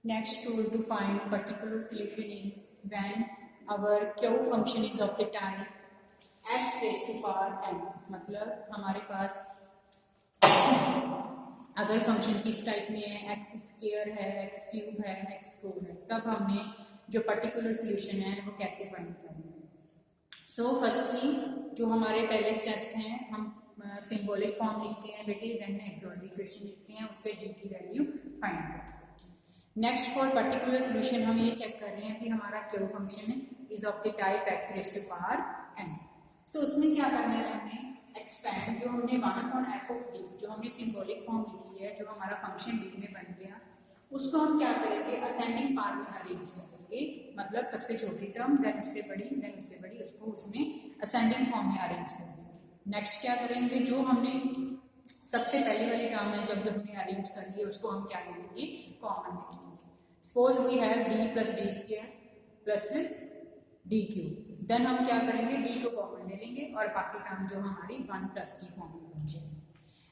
Next tool to find particular solution is when our Q function is of the type x raised to power n. मतलब हमारे पास अगर function किस type में है, x square है, x cube है, x four है, तब हमने जो पर्टिकुलर सोल्यूशन है वो कैसे फाइंड करना है। सो फर्स्टली जो हमारे पहले स्टेप्स हैं, हम सिंबॉलिक फॉर्म लिखते हैं बेटे, देन एक्सॉल्व इक्वेशन लिखते हैं, उससे डी की वैल्यू फाइंड करते हैं। नेक्स्ट फॉर पर्टिकुलर सोल्यूशन हम ये चेक कर रहे हैं कि हमारा Q function is of the type x raised to power n। So उसमें क्या करना है, हमने एक्सपैंड जो हमने 1/f ऑफ d जो हमने सिंबॉलिक फॉर्म लिखी है, जो हमारा फंक्शन d में बन गया, उसको हम क्या करेंगे, असेंडिंग पावर में अरेंज करेंगे। मतलब सबसे छोटी टर्म देन उससे बड़ी देन उससे बड़ी, उसको उसमें असेंडिंग फॉर्म में अरेंज करेंगे। नेक्स्ट क्या करेंगे, जो हमने सबसे पहली वाली टर्म है जब हमने अरेंज कर ली उसको हम क्या लेंगे, कॉमन लेंगे। Suppose we have d plus D square plus D cube, then हम क्या करेंगे, d को कॉमन ले लेंगे और बाकी टर्म जो हमारी 1 प्लस की फॉर्म में बन जाएगी।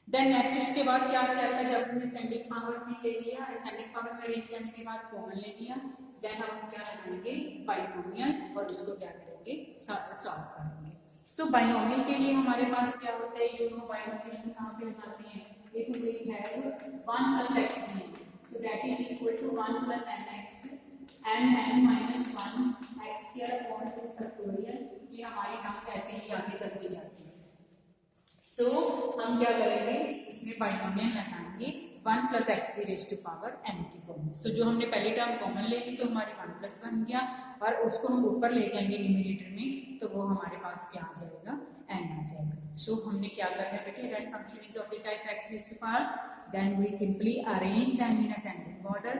देन नेक्स्ट उसके बाद क्या स्टेप है, जब हमने असेंडिंग पावर में ले लिया, असेंडिंग पावर में अरेंज करने के बाद कॉमन ले लिया, देन हम क्या करेंगे, बाइनोमियल, और उसको क्या करेंगे, सॉल्व करेंगे। सो बाइनोमियल के लिए हमारे पास क्या होता है, यू नो बाइनोमियल कहाँ पे लगाते हैं, if we have 1 plus x so that is equal to 1 plus nx n minus 1 x square upon 2 factorial, ये हमारी टर्म्स ऐसे ही आगे चलती जाती है। सो हम क्या करेंगे, इसमें बाइनोमियल लगाएंगे 1 प्लस एक्स की रेज़ टू पावर n की फॉर्म में। सो जो हमने पहली टर्म कॉमन ले ली तो हमारी 1 प्लस बन गया, और उसको हम ऊपर ले जाएंगे न्यूमरेटर में, तो वो हमारे पास क्या आ जाएगा, n आ जाएगा। सो हमने क्या करना है बेटे, when function is of the type x raise to power, then we simply arrange them in ascending order,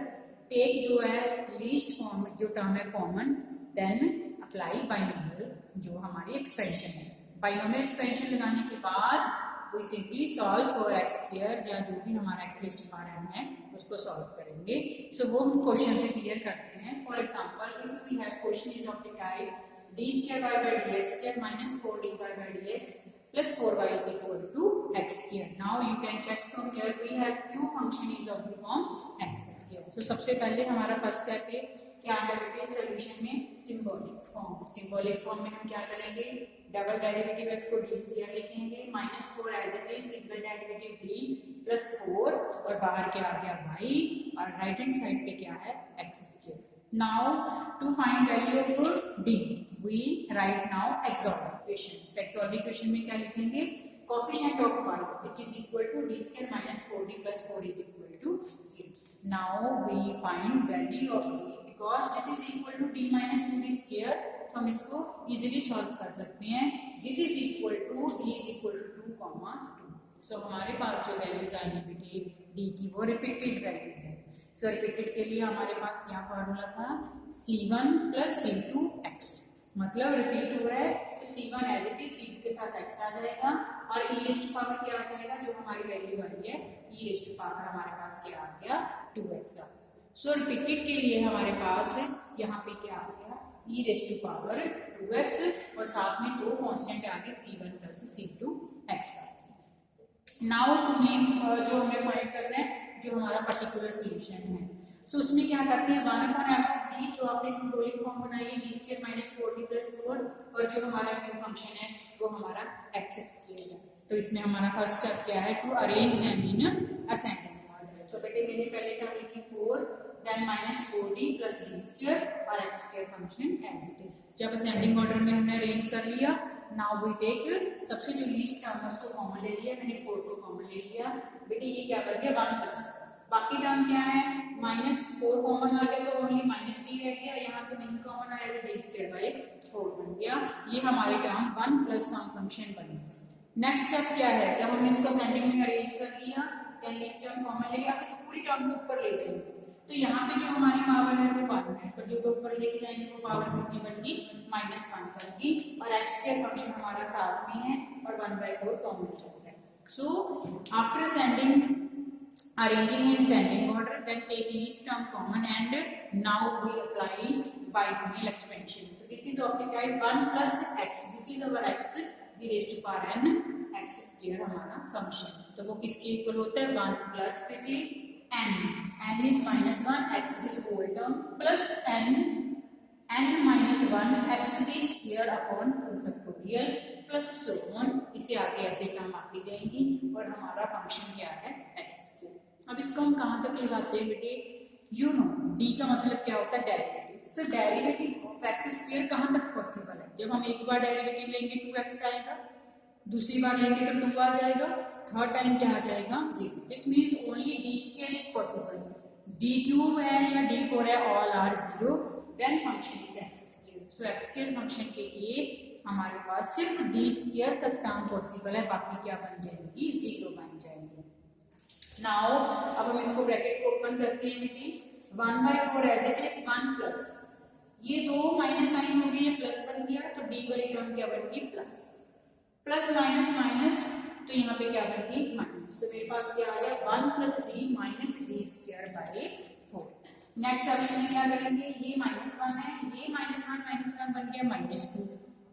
take जो है लीस्ट फॉर्म जो टर्म है कॉमन, देन अप्लाई बाइनोमियल जो हमारी एक्सपेंशन है। बाइनोमियल एक्सपेंशन लगाने के बाद we simply solve for x square, या जो भी हमारा x raise to power n है उसको सॉल्व करेंगे। सो वो हम क्वेश्चन से क्लियर करते हैं। For example if we have question is of the type d square y by dx square minus 4dy by dx plus 4y is equal to x square. Now you can check from here we have q function is of the form x square. So सबसे पहले हमारा first step है क्या है बेटे, solution में symbolic form. Symbolic form में हम क्या करेंगे, डबल डेरिवेटिव x को d स्क्वायर लिखेंगे, minus 4 as it is, single derivative d plus 4, और बाहर क्या आ गया y, और राइट हैंड साइड पे क्या है x square. Now to find value of d we right now एक्सॉल्व इक्वेशन। सो एक्सॉल्व इक्वेशन में क्या लिखेंगे, coefficient of y which is equal to d square minus 4d plus 4 is equal to 0. Now we find value of d because this is equal to d minus 2d square, तो हम इसको easily solve कर सकते हैं। This is equal to d is equal to 2, 2। So हमारे पास जो values आएंगी बेटी d की वो रिपीटेड वैल्यूज है। सो रिपीटेड के लिए हमारे पास क्या फॉर्मूला था, c1 प्लस c2 x, मतलब रिपीट हो रहा है तो c1 as it is c2 के साथ x आ जाएगा, और e रेज़ टू पावर क्या आ जाएगा, जो हमारी वैल्यू आई है e रेज़ टू पावर हमारे पास क्या आ गया, 2x आ। सो रिपीटेड के लिए हमारे पास यहाँ पे क्या आ गया, e rays to power 2x, और साथ में दो कांस्टेंट आ गए c1 plus c2 x। Now to make जो हमें फाइंड करना है जो हमारा पर्टिकुलर सॉल्यूशन है। सो उसमें क्या करते हैं, 1/f ऑफ d जो आपने सिंबॉलिक फॉर्म बनाई है d square minus 4d plus 4, और जो हमारा q फंक्शन है वो हमारा x स्क्वायर है। तो इसमें हमारा फर्स्ट स्टेप क्या है, to arrange them in ascending order. तो बेटे मैंने पहले टर्म लिखी 4 then minus 4d plus d square और x square function as it is. जब असेंडिंग ऑर्डर में हमने अरेंज कर लिया, नाउ वी टेक सबसे जो लीस्ट टर्म है उसको कॉमन ले लिया, मैंने 4 को कॉमन ले लिया बेटे, ये क्या कर गया 1 प्लस, बाकी टर्म क्या है, माइनस 4 कॉमन आ गया तो ओनली माइनस टी रह गया, यहाँ से नहीं कॉमन आया तो डी स्क्वायर बाय 4 बन गया। ये हमारी टर्म 1 प्लस सम फंक्शन बनी। नेक्स्ट स्टेप क्या है, जब हमने इसको असेंडिंग में अरेंज कर लिया, देन लीस्ट टर्म कॉमन ले लिया, इस पूरी टर्म को ऊपर ले जाएंगे, तो यहाँ पे जो हमारी पावर है वो 1 है, पर जो ऊपर लेके जाएंगे वो पावर कितनी बनेगी, -1 बनेगी, और x के फंक्शन हमारा साथ में है और 1/4 कॉमन चलता है। So after ascending arranging in ascending order, then take least term common, and now we apply binomial expansion. So this is of the type 1 plus x, this is our x the raised to power n x square हमारा function, तो वो किसके equal होता है, 1 plus n is -1 x this whole term plus n -1 x the square upon 2 factorial plus so on। इसे आगे ऐसे term आती जाएंगी और हमारा फंक्शन क्या है x स्क्वायर। अब इसको हम कहाँ तक लगाते हैं बेटे, यू नो d का मतलब क्या होता है derivative. So derivative of x square कहाँ तक पॉसिबल है, जब हम एक बार डेरिवेटिव लेंगे 2x आएगा, दूसरी बार लेंगे तो 2 आ जाएगा, थर्ड टाइम क्या आ जाएगा 0। This means only d square is possible, d cube है या d4 है, all are 0, then function is x square. So x square function के लिए हमारे पास सिर्फ d स्क्वायर तक टर्म पॉसिबल है, बाकी क्या बन जाएगी 0 बन जाएगी। नाउ अब हम इसको ब्रैकेट को ओपन करते हैं बेटी, 1/4 एज इट इज 1 प्लस ये दो माइनस साइन हो गई है, प्लस बन गया, तो d वाली टर्म क्या बन गई प्लस, प्लस माइनस माइनस तो यहाँ पे क्या बन गई माइनस। तो मेरे पास क्या आ गया 1 plus d minus d square by 4। Next अब इसमें क्या करेंगे, ये -1 है, ये -1 बन गया -2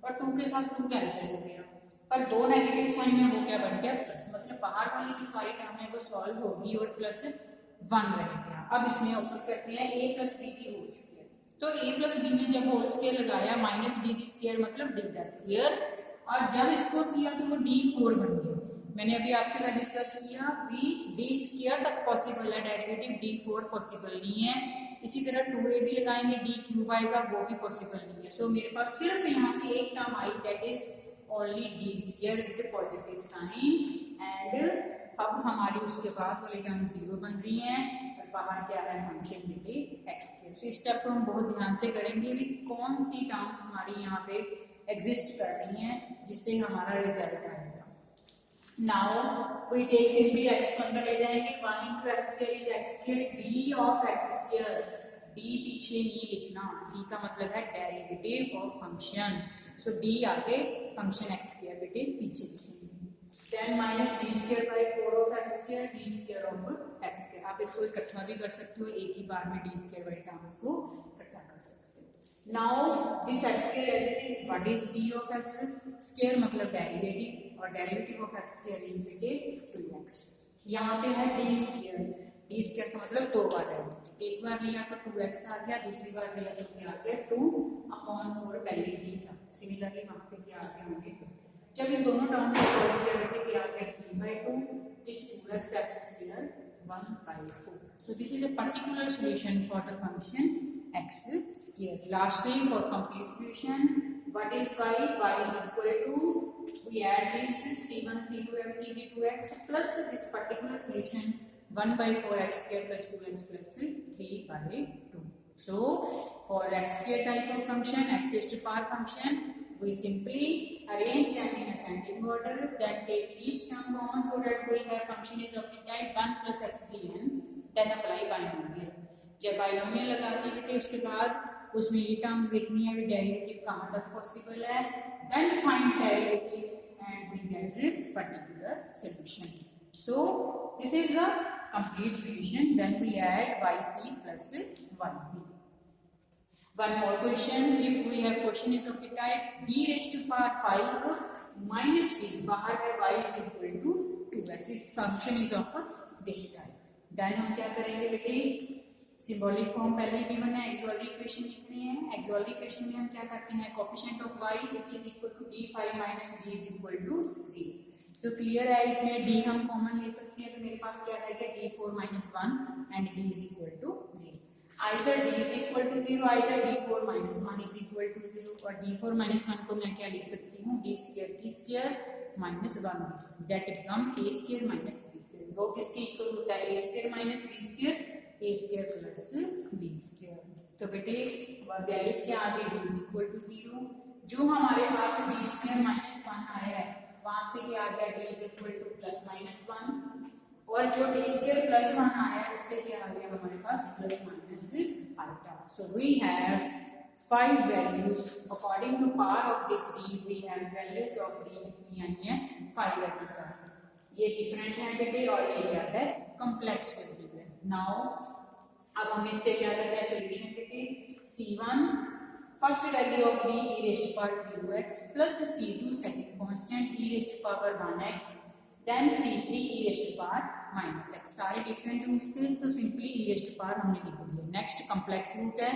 और 2 के साथ 2 कैंसिल हो गया, पर दो नेगेटिव साइन है वो क्या बन गया प्लस, मतलब बाहर वाली जो सारी टर्म है वो सॉल्व होगी और प्लस 1 रह गया। अब इसमें ओपन करते हैं a प्लस b की होल स्क्वायर, तो a प्लस b में जब होल स्क्वायर लगाया माइनस d स्क्वायर मतलब d द स्क्वायर, और जब इसको किया तो वो d4 बन गया। मैंने अभी आपके साथ डिस्कस किया भी d स्क्वायर तक पॉसिबल है डेरिवेटिव, d4 पॉसिबल नहीं है। इसी तरह 2a भी लगाएंगे d क्यूब आएगा, वो भी पॉसिबल नहीं है। सो मेरे पास सिर्फ यहाँ से एक टर्म आई that is only d square with positive sign, and अब हमारी उसके बाद वाली टर्म 0 बन रही है और बाहर क्या है फंक्शन बेटे x स्क्वायर। सो इस स्टेप को हम बहुत ध्यान से करेंगे भी कौन सी टर्म्स हमारी यहाँ पे एग्जिस्ट कर रही हैं जिससे हमारा रिजल्ट आएगा। Now we take simply x को अंदर ले जाएंगे, 1 into x square is x square, d of x square, d पीछे नहीं लिखना, d का मतलब है derivative of function, so d आगे फंक्शन x स्क्वायर बेटे पीछे लिखेंगे, then minus d square by 4 of x square, d square of x square. आप इसको इकट्ठा भी कर सकते हो, एक ही बार में d स्क्वायर वाली टर्म्स को इकट्ठा कर सकते हो। Now this x square as it is, what is d of x square मतलब डेरिवेटिव, और derivative of x square is बेटे 2x। यहाँ पे है d square, d square का मतलब दो बार डेरिवेटिव, एक बार लिया तो 2x आ गया, दूसरी बार लिया तो क्या आ गया 2/4 पहले ही था। सिमिलरली वहाँ पे क्या आ गया होंगे, जब इन दोनों टर्म को सॉल्व किया बेटे क्या आ गया 3/2, this 2x x square 1/4। So this is a particular solution for the function x square. Lastly, for complete solution, what is y? Y is equal to, we add this c1 c2x c2x plus this particular solution 1/4 x square plus 2x plus 3/2. So for x square type of function, x raised to power function, we simply arrange them in ascending order, then take each term common so that we have function is of the type 1 plus x dn, then apply binomial। जब binomial लगाती बेटे उसके बाद उसमें ये terms लिखनी है, derivative कहाँ तक पॉसिबल है, then find derivative and we get particular solution. So this is the complete solution, then we add yc plus yb। One more question, if we have question is of the type d raised to power 5 minus d, बाहर है y is equal to 2x, इस function is of this type, then हम क्या करेंगे बेटे, symbolic form पहले given है, auxiliary equation लिखनी है। एक्सोलरी इक्वेशन में हम क्या करते हैं, coefficient of y which is equal to d5 minus d is equal to 0। So clear है, इसमें d हम कॉमन ले सकते हैं, तो मेरे पास क्या रहेगा d4 minus 1 and d is equal to 0। either d is equal to 0, either d4 minus 1 is equal to 0, और d4 minus 1 को मैं क्या लिख सकती हूँ, d square t square minus 1 that become a square minus b square। वो किसके equal होता है, a square minus b square, a square plus b square। तो बेटे वैल्यूज क्या आ गई, d is equal to 0, जो हमारे पास d square minus 1 आया है वहां से क्या आ गया, d is equal to plus minus 1, और जो d square plus 1 आया है उससे क्या आ गया हमारे पास plus minus alpha। So we have 5 values according to power of this d, we have values of d यानी है 5 values are, ये डिफरेंट है बेटे और ये क्या है कॉम्प्लेक्स वैल्यू है। नाउ अब हम इससे क्या करते हैं सॉल्यूशन बेटे, c1 first value of d e raised to power 0x plus c2 second constant e raised to power 1x, then c3 e raised to power minus x, सारे different roots थे, so simply ई rest power हमने लिख दिया। Next complex root है।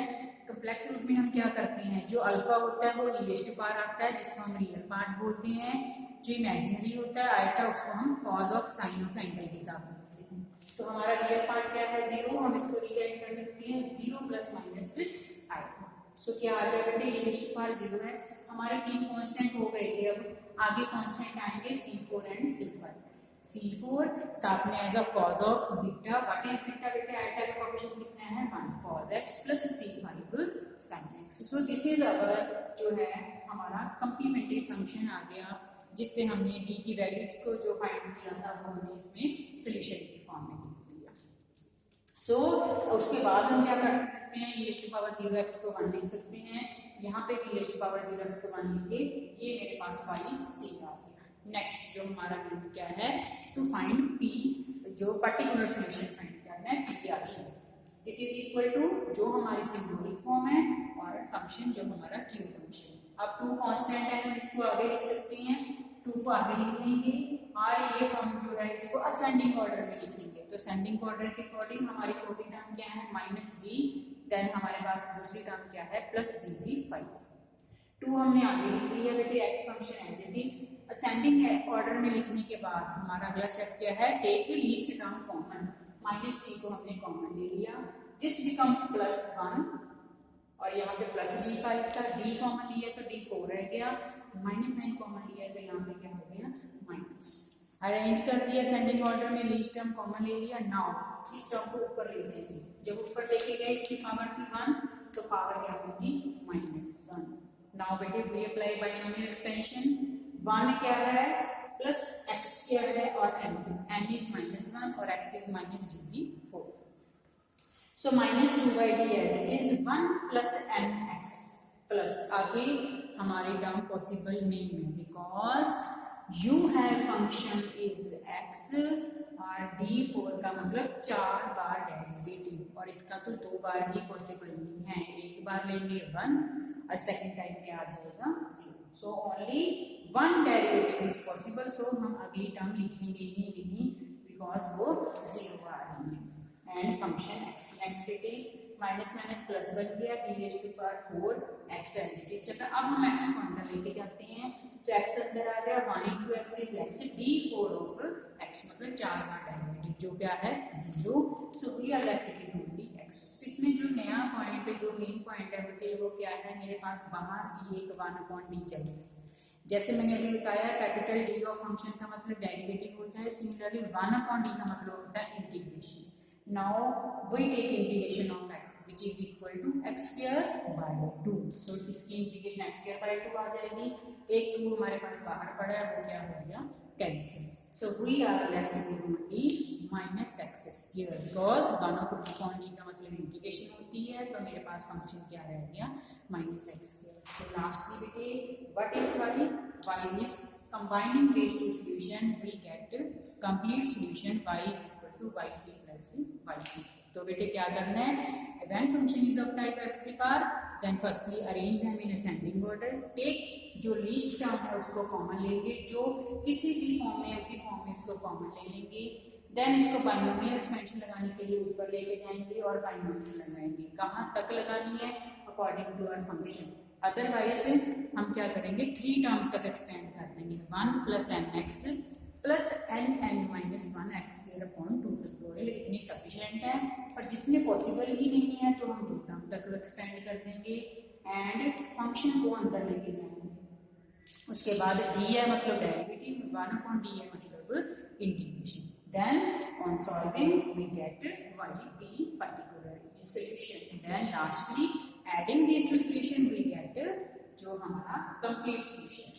Complex root में हम क्या करते हैं, जो अल्फा होता है वो ई रेस्ट पावर आता है जिसको हम रियल पार्ट बोलते हैं, जो इमेजिनरी होता है आइटा उसको हम cause of sine of angle के साथ बोलते हैं। तो हमारा रियल पार्ट क्या है 0, हम इसको रीराइट कर सकते हैं 0 प्लस माइनस आइटा। सो क्या आ गया बेटे ई रेस्ट पावर 0x। हमारे 3 कांस्टेंट हो गए थे, अब आगे कांस्टेंट आएंगे C4 एंड C5। C4 साथ में आएगा cos of beta, what is beta बेटे, आइटा का कोएफिशिएंट कितना है 1, cos x plus C5 sin x। So this is our जो है हमारा कम्प्लीमेंट्री फंक्शन आ गया, जिससे हमने d की वैल्यू को जो फाइंड किया था वो हमने इसमें सॉल्यूशन की फॉर्म में लिख दिया। सो उसके बाद हम क्या कर सकते हैं, e rays to power 0x को 1 लिख सकते हैं, यहाँ पे भी e rays to power 0x को 1 लिखे, ये मेरे पास वाली c आ गया। नेक्स्ट जो हमारा मेन क्या है, टू फाइंड p, जो पर्टिकुलर सॉल्यूशन फाइंड करना है p क्या है। दिस इज इक्वल टू जो हमारी सिंबॉलिक फॉर्म है और फंक्शन जो हमारा q फंक्शन। अब 2 कांस्टेंट है, हम इसको आगे लिख सकते हैं, 2 को आगे लिख लेंगे और ये फॉर्म जो है इसको असेंडिंग ऑर्डर में लिखेंगे। तो असेंडिंग ऑर्डर के अकॉर्डिंग हमारी छोटी टर्म क्या है -b, देन हमारे पास दूसरी टर्म क्या है +b5। 2 हमने आगे लिख लिया बेटे, x function as it is. Ascending order में लिखने के बाद हमारा अगला स्टेप क्या है, take least term common, -t को हमने कॉमन ले लिया, दिस बिकम +1 और यहाँ पे +d5 था, d कॉमन लिया तो d4 रह गया, -9 कॉमन लिया तो यहाँ पे क्या हो गया माइनस। अरेंज कर दिया असेंडिंग ऑर्डर में, लीस्ट टर्म कॉमन ले लिया। नाउ इस टर्म को ऊपर ले जाएंगे, जब ऊपर लेके गए इसकी पावर थी 1 तो पावर क्या होगी -1। नाउ बेटे वी अप्लाई बाइनोमियल एक्सपेंशन, 1 क्या है प्लस x स्क्वायर है और n इज -1 और x is -d4। So -2/d is 1 plus nx plus आगे हमारी टर्म पॉसिबल नहीं है बिकॉज u है फंक्शन इज x और d4 का मतलब 4 बार डेरिवेटिव, और इसका तो 2 बार ही पॉसिबल नहीं है, एक बार लेंगे 1 और सेकंड टाइम क्या आ जाएगा 0। So only 1 derivative is possible, so हम अगली टर्म लिखेंगे ही नहीं बिकॉज वो 0 आ रही है। एंड फंक्शन x, नेक्स्ट बेटे माइनस प्लस बन गया, d raise to power 4 x as it is. चलो अब हम x को अंदर लेके जाते हैं, तो x अंदर आ गया 1 into x is x, d4 of x मतलब 4 बार डेरिवेटिव जो क्या है 0। So we are left with only x। इसमें जो नया पॉइंट है, जो मेन पॉइंट है बेटे वो क्या है, मेरे पास बाहर एक 1/d चाहिए। जैसे मैंने अभी बताया कैपिटल D ऑफ फंक्शन का मतलब डेरिवेटिव होता है, सिमिलरली 1/d का मतलब होता है integration. Now we take integration of x which is equal to x square by 2. So इसकी इंटीग्रेशन x square by 2 आ जाएगी, एक 2 हमारे पास बाहर पड़ा है वो क्या हो गया cancel. So we are left with only -x square because 1/d का मतलब इंटीग्रेशन होती है, तो मेरे पास फंक्शन क्या रह गया -x square। So lastly बेटे what is y? Y is combining these two solution we get complete solution y is equal to yc plus y2। तो बेटे क्या करना है, when function is of type x के पार then firstly arrange them in ascending order, take जो least term है उसको common लेंगे, जो किसी भी फॉर्म में उसी फॉर्म में इसको कॉमन ले लेंगे, देन इसको बाइनोमियल एक्सपेंशन लगाने के लिए ऊपर लेके जाएंगे और बाइनोमियल लगाएंगे। कहाँ तक लगानी है according to our function, otherwise हम क्या करेंगे 3 टर्म्स तक एक्सपेंड कर देंगे, 1 plus nx plus n-1 x square upon 2 factorial इतनी सफिशिएंट है, पर जिसमें पॉसिबल ही नहीं है तो हम 2 टर्म तक एक्सपेंड कर देंगे एंड फंक्शन को अंदर लेके जाएंगे। उसके बाद d है मतलब डेरिवेटिव, 1/d है मतलब integration, then on solving we get y p particular solution, then lastly adding this to solution we get जो हमारा कंप्लीट सॉल्यूशन।